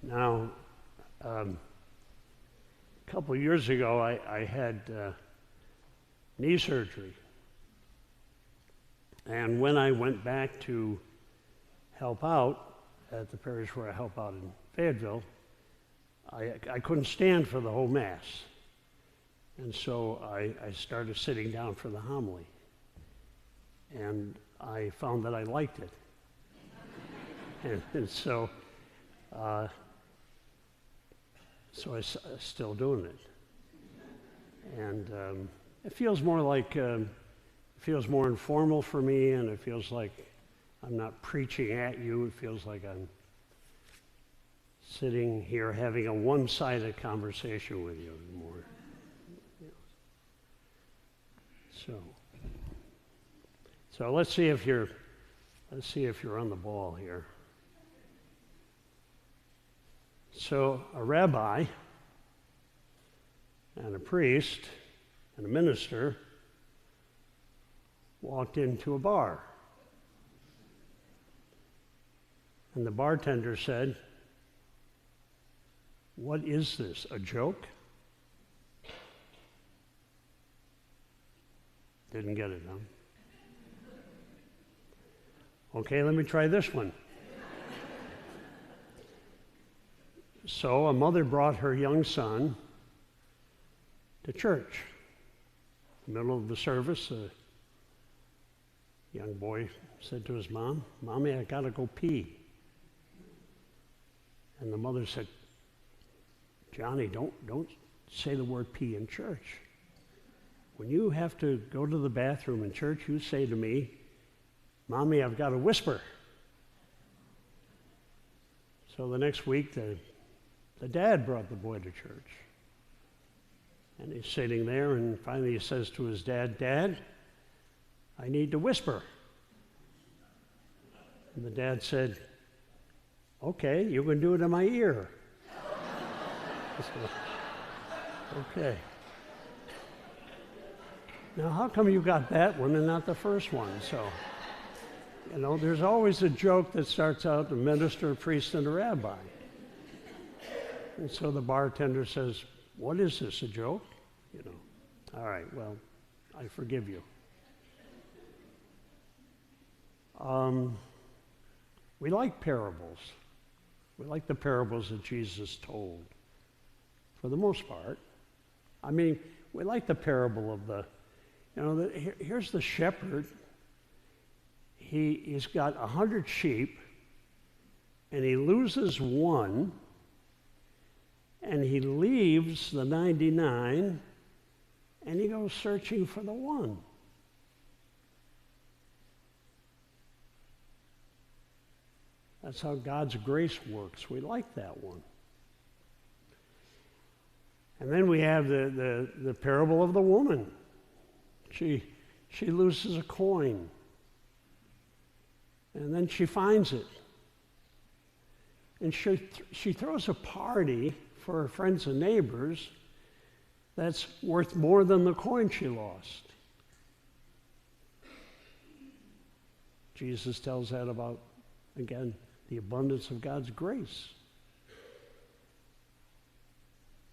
Now, a couple of years ago, I had knee surgery. And when I went back to help out at the parish where I help out in Fayetteville, I couldn't stand for the whole Mass. And so I started sitting down for the homily. And I found that I liked it. and so I'm still doing it. And it feels more like, it feels more informal for me, and it feels like I'm not preaching at you. It feels like I'm sitting here having a one-sided conversation with you more. So let's see if you're on the ball here. So a rabbi and a priest and a minister walked into a bar. And the bartender said, "What is this, a joke?" Didn't get it, huh? Okay, let me try this one. So a mother brought her young son to church. In the middle of the service, a young boy said to his mom, "Mommy, I gotta go pee." And the mother said, "Johnny, don't say the word pee in church. When you have to go to the bathroom in church, you say to me, 'Mommy, I've got to whisper.'" So the next week, the dad brought the boy to church. And he's sitting there, and finally he says to his dad, "Dad, I need to whisper." And the dad said, "Okay, you can do it in my ear." Okay. Now, how come you got that one and not the first one? So, there's always a joke that starts out a minister, a priest, and a rabbi. And so the bartender says, "What is this, a joke?" All right, well, I forgive you. We like parables. We like the parables that Jesus told, for the most part. I mean, we like the parable of here's the shepherd. He's got 100 sheep, and he loses one, and he leaves the 99, and he goes searching for the one. That's how God's grace works. We like that one. And then we have the parable of the woman. She loses a coin, and then she finds it. And she throws a party for her friends and neighbors that's worth more than the coin she lost. Jesus tells that about, again, the abundance of God's grace.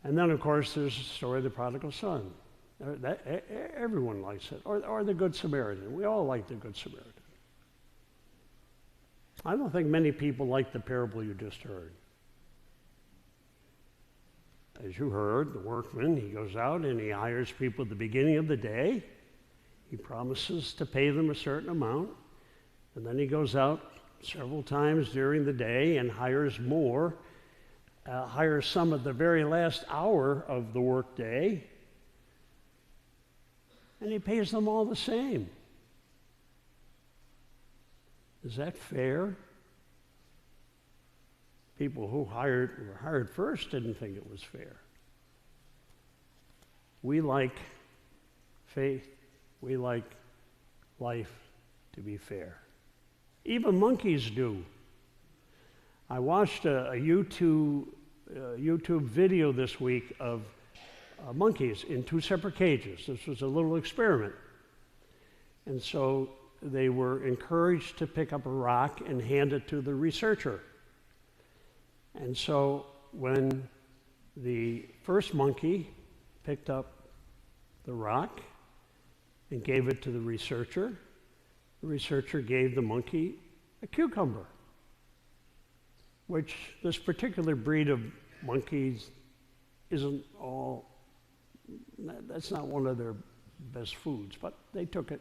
And then, of course, there's the story of the prodigal son. Everyone likes it. Or the Good Samaritan. We all like the Good Samaritan. I don't think many people like the parable you just heard. As you heard, the workman, he goes out and he hires people at the beginning of the day. He promises to pay them a certain amount. And then he goes out several times during the day and hires more, hires some at the very last hour of the workday. And he pays them all the same. Is that fair? People who were hired first didn't think it was fair. We like faith. We like life to be fair. Even monkeys do. I watched a YouTube video this week of monkeys in 2 separate cages. This was a little experiment. And so they were encouraged to pick up a rock and hand it to the researcher. And so when the first monkey picked up the rock and gave it to the researcher gave the monkey a cucumber, which this particular breed of monkeys isn't all, that's not one of their best foods, but they took it.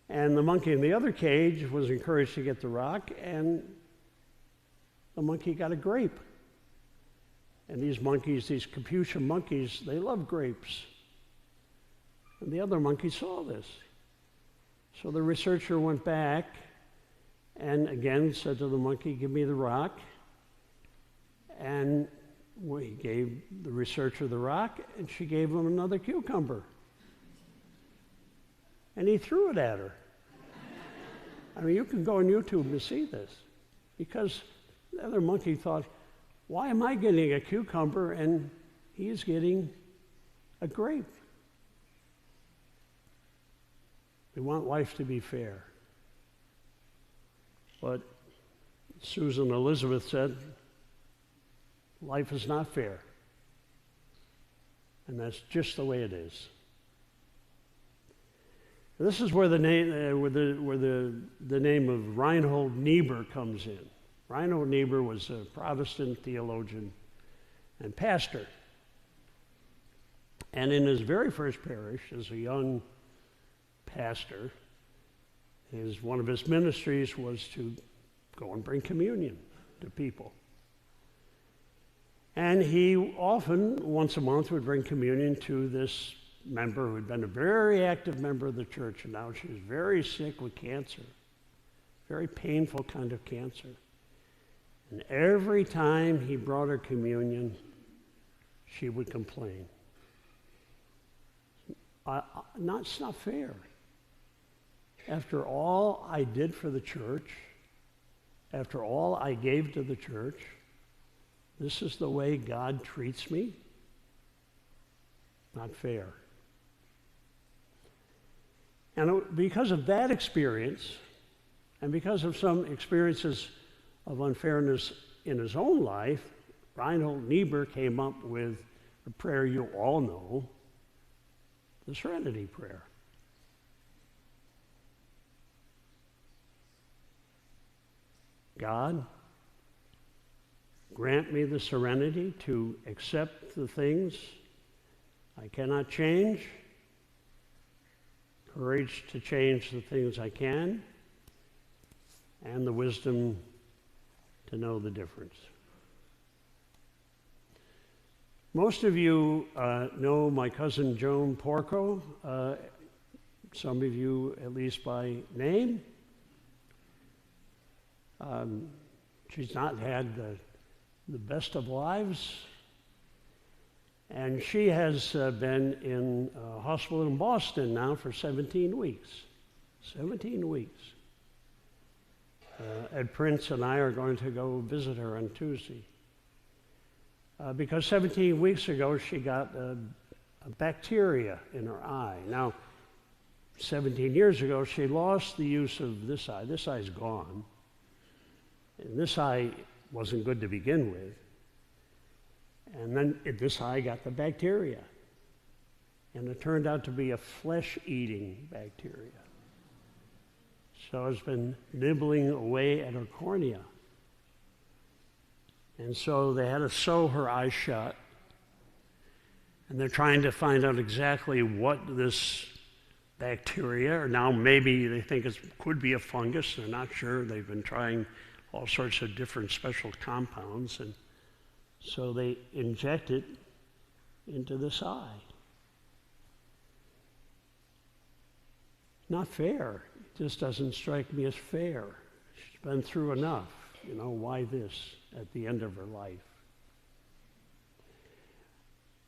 And the monkey in the other cage was encouraged to get the rock, and the monkey got a grape. And these monkeys, these Capuchin monkeys, they love grapes. And the other monkey saw this. So the researcher went back and again said to the monkey, "Give me the rock." And he gave the researcher the rock, and she gave him another cucumber. And he threw it at her. I mean, you can go on YouTube to see this, because the other monkey thought, why am I getting a cucumber and he's getting a grape? We want life to be fair. But Susan Elizabeth said, life is not fair. And that's just the way it is. This is where the name, the name of Reinhold Niebuhr comes in. Reinhold Niebuhr was a Protestant theologian and pastor. And in his very first parish, as a young pastor, one of his ministries was to go and bring communion to people. And he often, once a month, would bring communion to this member who had been a very active member of the church, and now she was very sick with cancer, very painful kind of cancer. And every time he brought her communion, she would complain. It's not fair. After all I did for the church, after all I gave to the church, this is the way God treats me? Not fair. And because of that experience, and because of some experiences of unfairness in his own life, Reinhold Niebuhr came up with a prayer you all know, the Serenity Prayer. God, grant me the serenity to accept the things I cannot change, courage to change the things I can, and the wisdom to know the difference. Most of you know my cousin Joan Porco, some of you at least by name. She's not had the best of lives, and she has been in a hospital in Boston now for 17 weeks. 17 weeks. Ed Prince and I are going to go visit her on Tuesday. Because 17 weeks ago she got a bacteria in her eye. Now, 17 years ago she lost the use of this eye. This eye's gone. And this eye wasn't good to begin with. And then this eye got the bacteria. And it turned out to be a flesh-eating bacteria. So it's been nibbling away at her cornea. And so they had to sew her eye shut. And they're trying to find out exactly what this bacteria, or now maybe they think it could be a fungus. They're not sure. They've been trying all sorts of different special compounds. And so they inject it into this eye. Not fair. It just doesn't strike me as fair. She's been through enough. You know, why this at the end of her life?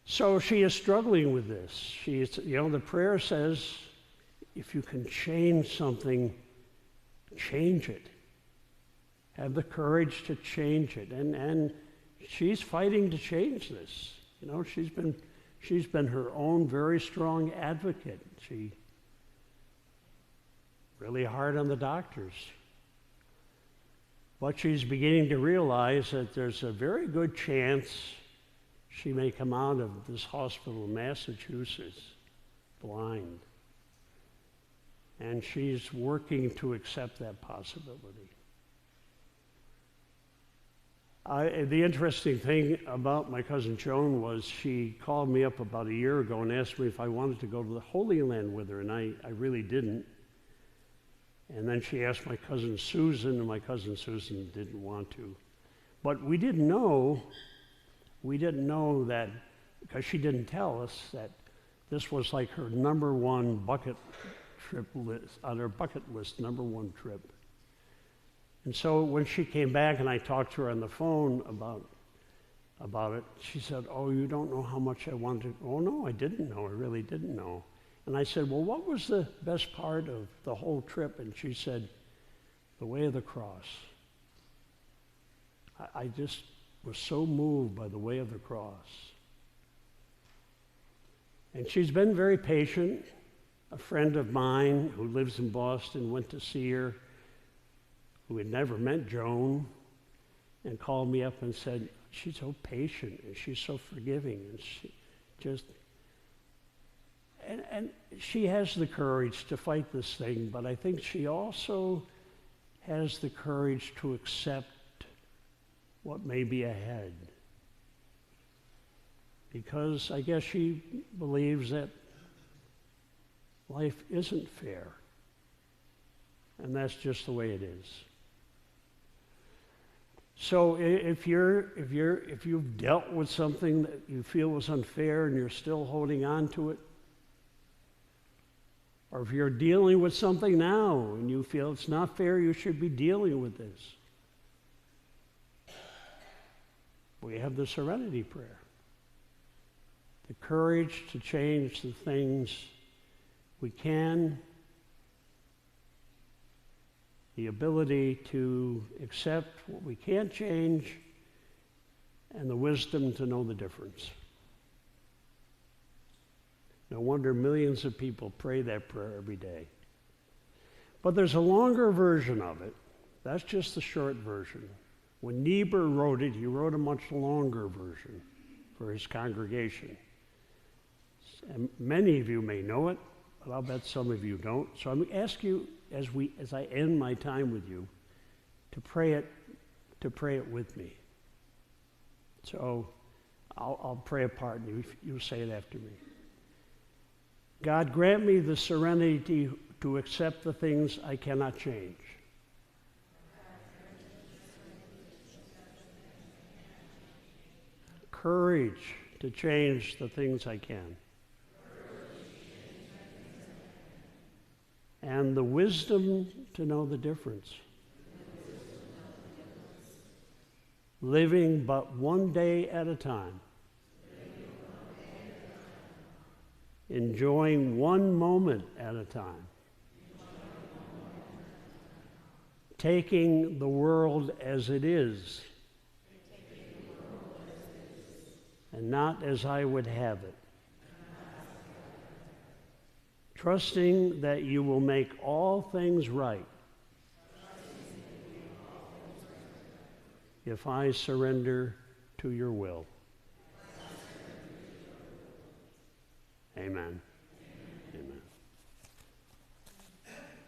So she is struggling with this. She is, the prayer says, if you can change something, change it. Have the courage to change it. And she's fighting to change this. You know, she's been her own very strong advocate. She really hard on the doctors. But she's beginning to realize that there's a very good chance she may come out of this hospital in Massachusetts blind. And she's working to accept that possibility. The interesting thing about my cousin Joan was she called me up about a year ago and asked me if I wanted to go to the Holy Land with her, and I really didn't. And then she asked my cousin Susan, and my cousin Susan didn't want to. But we didn't know that, because she didn't tell us, that this was like her number one bucket trip list, on her bucket list, number one trip. And so when she came back and I talked to her on the phone about it, she said, "Oh, you don't know how much I wanted to." "Oh, no, I didn't know. I really didn't know." And I said, "Well, what was the best part of the whole trip?" And she said, "The way of the cross." I just was so moved by the way of the cross. And she's been very patient. A friend of mine who lives in Boston went to see her, who had never met Joan, and called me up and said, "She's so patient and she's so forgiving, and she just..." And she has the courage to fight this thing, but I think she also has the courage to accept what may be ahead. Because I guess she believes that life isn't fair, and that's just the way it is. So if you've dealt with something that you feel was unfair and you're still holding on to it, or if you're dealing with something now and you feel it's not fair, you should be dealing with this, we have the serenity prayer. The courage to change the things we can, the ability to accept what we can't change, and the wisdom to know the difference. No wonder millions of people pray that prayer every day. But there's a longer version of it. That's just the short version. When Niebuhr wrote it, he wrote a much longer version for his congregation. And many of you may know it, but I'll bet some of you don't. So I'm going to ask you, as I end my time with you, to pray it with me. So I'll pray a part, and you say it after me. God, grant me the serenity to accept the things I cannot change. Courage to change the things I can. And the wisdom to know the difference. Living but one day at a time. Enjoying one moment at a time. Taking the world as it is. And not as I would have it. Trusting that you will make all things right if I surrender to your will. Amen.